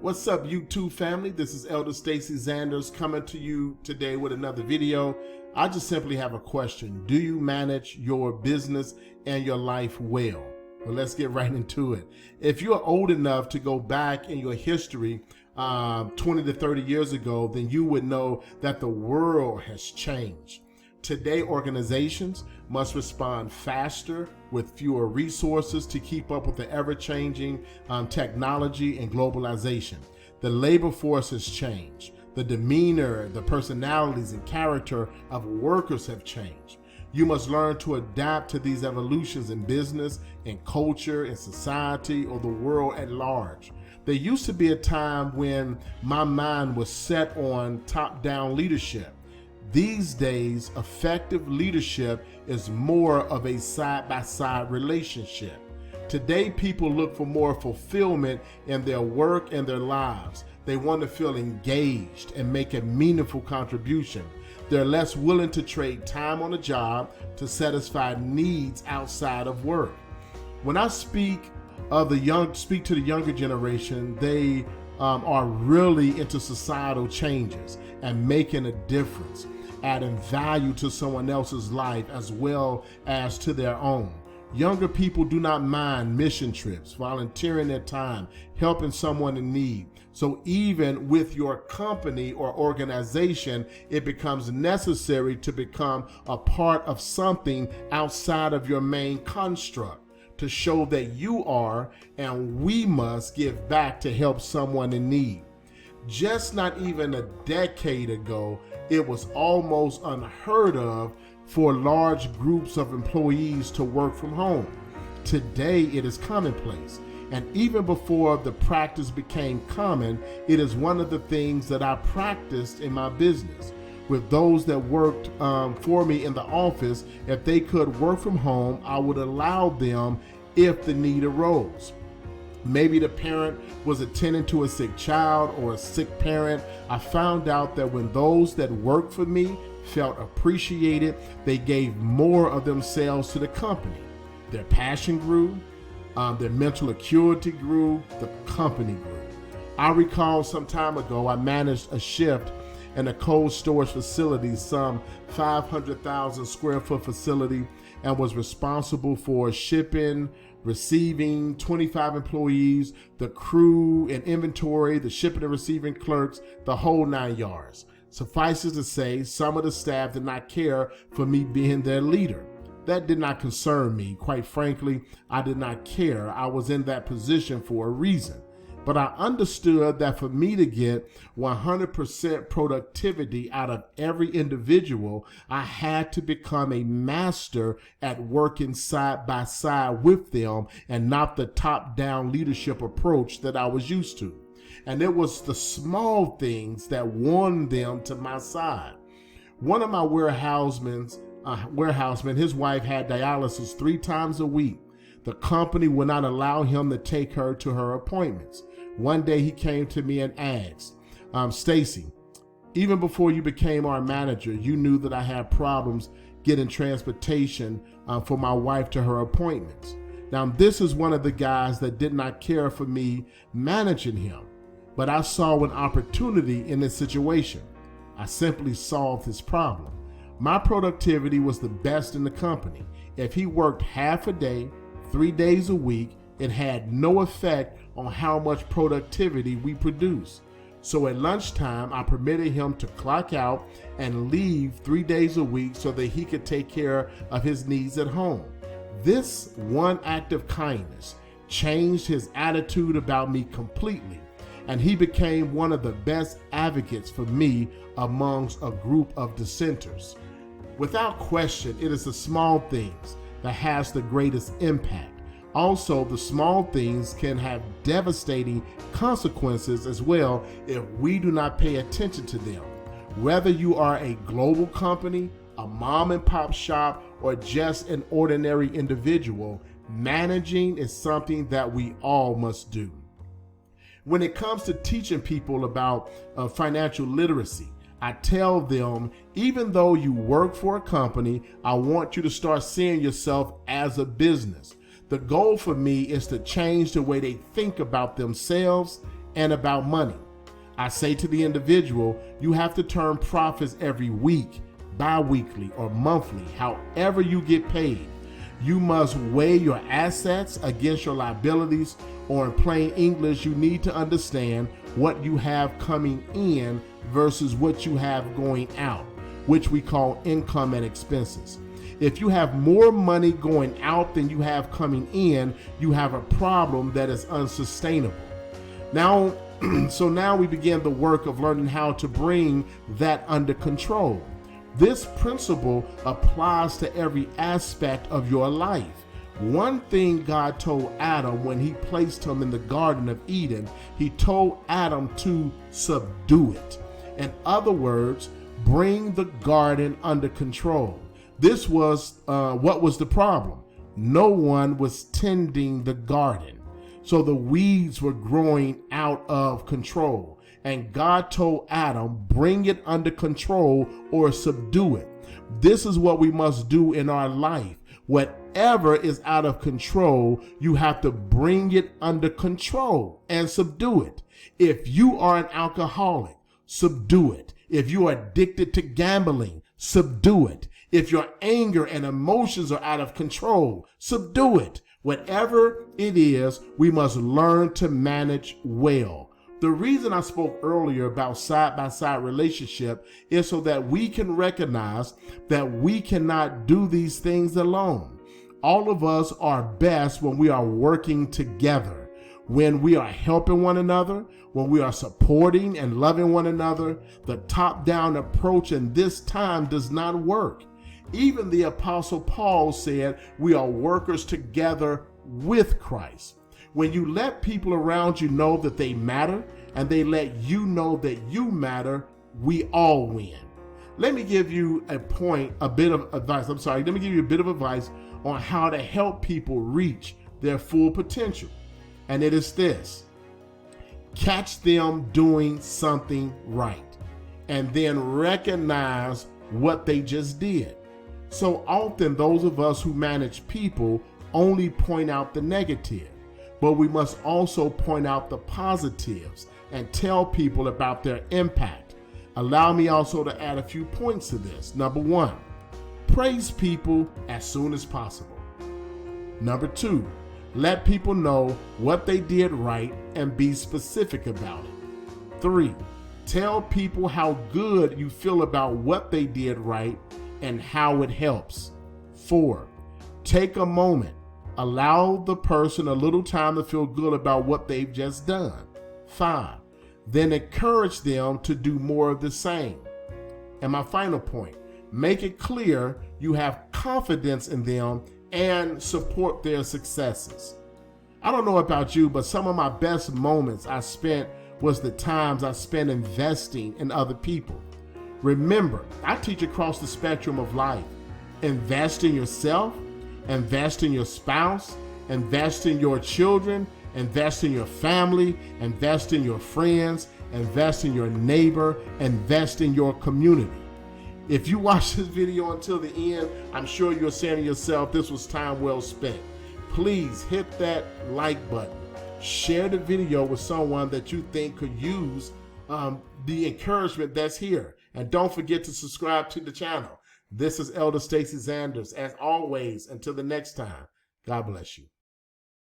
What's up, YouTube family? This is Elder Stacy Zanders coming to you today with another video. I just simply have a question. Do you manage your business and your life well? Well, let's get right into it. If you're old enough to go back in your history 20 to 30 years ago, then you would know that the world has changed. Today, organizations must respond faster with fewer resources to keep up with the ever-changing technology and globalization. The labor force has changed. The demeanor, the personalities and character of workers have changed. You must learn to adapt to these evolutions in business, in culture, in society, or the world at large. There used to be a time when my mind was set on top-down leadership. These days, effective leadership is more of a side-by-side relationship. Today, people look for more fulfillment in their work and their lives. They want to feel engaged and make a meaningful contribution. They're less willing to trade time on a job to satisfy needs outside of work. When I speak to the younger generation, they are really into societal changes and making a difference, adding value to someone else's life as well as to their own. Younger people do not mind mission trips, volunteering their time, helping someone in need. So even with your company or organization, it becomes necessary to become a part of something outside of your main construct to show that you are and we must give back to help someone in need. Just not even a decade ago, it was almost unheard of for large groups of employees to work from home. Today, it is commonplace. And even before the practice became common, it is one of the things that I practiced in my business. With those that worked for me in the office, if they could work from home, I would allow them if the need arose. Maybe the parent was attending to a sick child or a sick parent. I found out that when those that worked for me felt appreciated, they gave more of themselves to the company. Their passion grew, their mental acuity grew, the company grew. I recall some time ago, I managed a shift in a cold storage facility, some 500,000 square foot facility, and was responsible for shipping, receiving 25 employees, the crew and inventory, the shipping and receiving clerks, the whole 9 yards. Suffices to say, some of the staff did not care for me being their leader. That did not concern me. Quite frankly, I did not care. I was in that position for a reason. But I understood that for me to get 100% productivity out of every individual, I had to become a master at working side by side with them and not the top-down leadership approach that I was used to. And it was the small things that won them to my side. One of my warehousemen, his wife had dialysis 3 times a week. The company would not allow him to take her to her appointments. One day he came to me and asked, Stacy, even before you became our manager, you knew that I had problems getting transportation for my wife to her appointments. Now, this is one of the guys that did not care for me managing him, but I saw an opportunity in this situation. I simply solved his problem. My productivity was the best in the company. If he worked half a day, 3 days a week, it had no effect on how much productivity we produced. So at lunchtime, I permitted him to clock out and leave 3 days a week so that he could take care of his needs at home. This one act of kindness changed his attitude about me completely, and he became one of the best advocates for me amongst a group of dissenters. Without question, it is the small things that has the greatest impact. Also, the small things can have devastating consequences as well if we do not pay attention to them. Whether you are a global company, a mom and pop shop, or just an ordinary individual, managing is something that we all must do. When it comes to teaching people about financial literacy, I tell them, even though you work for a company, I want you to start seeing yourself as a business. The goal for me is to change the way they think about themselves and about money. I say to the individual, you have to turn profits every week, bi-weekly, or monthly, however you get paid. You must weigh your assets against your liabilities, or in plain English, you need to understand what you have coming in versus what you have going out, which we call income and expenses. If you have more money going out than you have coming in, you have a problem that is unsustainable. So now we begin the work of learning how to bring that under control. This principle applies to every aspect of your life. One thing God told Adam when he placed him in the Garden of Eden, he told Adam to subdue it. In other words, bring the garden under control. This was what was the problem. No one was tending the garden. So the weeds were growing out of control. And God told Adam, bring it under control or subdue it. This is what we must do in our life. Whatever is out of control, you have to bring it under control and subdue it. If you are an alcoholic, subdue it. If you are addicted to gambling, subdue it. If your anger and emotions are out of control, subdue it. Whatever it is, we must learn to manage well. The reason I spoke earlier about side-by-side relationship is so that we can recognize that we cannot do these things alone. All of us are best when we are working together, when we are helping one another, when we are supporting and loving one another. The top-down approach in this time does not work. Even the Apostle Paul said we are workers together with Christ. When you let people around you know that they matter and they let you know that you matter, we all win. Let me give you a bit of advice on how to help people reach their full potential. And it is this: catch them doing something right and then recognize what they just did. So often those of us who manage people only point out the negative, but we must also point out the positives and tell people about their impact. Allow me also to add a few points to this. Number one, praise people as soon as possible. Number two, let people know what they did right and be specific about it. 3, tell people how good you feel about what they did right and how it helps. 4, take a moment. Allow the person a little time to feel good about what they've just done. 5, then encourage them to do more of the same. And my final point, make it clear you have confidence in them and support their successes. I don't know about you, but some of my best moments I spent was the times I spent investing in other people. Remember, I teach across the spectrum of life. Invest in yourself, invest in your spouse, invest in your children, invest in your family, invest in your friends, invest in your neighbor, invest in your community. If you watch this video until the end, I'm sure you're saying to yourself, this was time well spent. Please hit that like button. Share the video with someone that you think could use the encouragement that's here. And don't forget to subscribe to the channel. This is Elder Stacy Zanders. As always, until the next time, God bless you.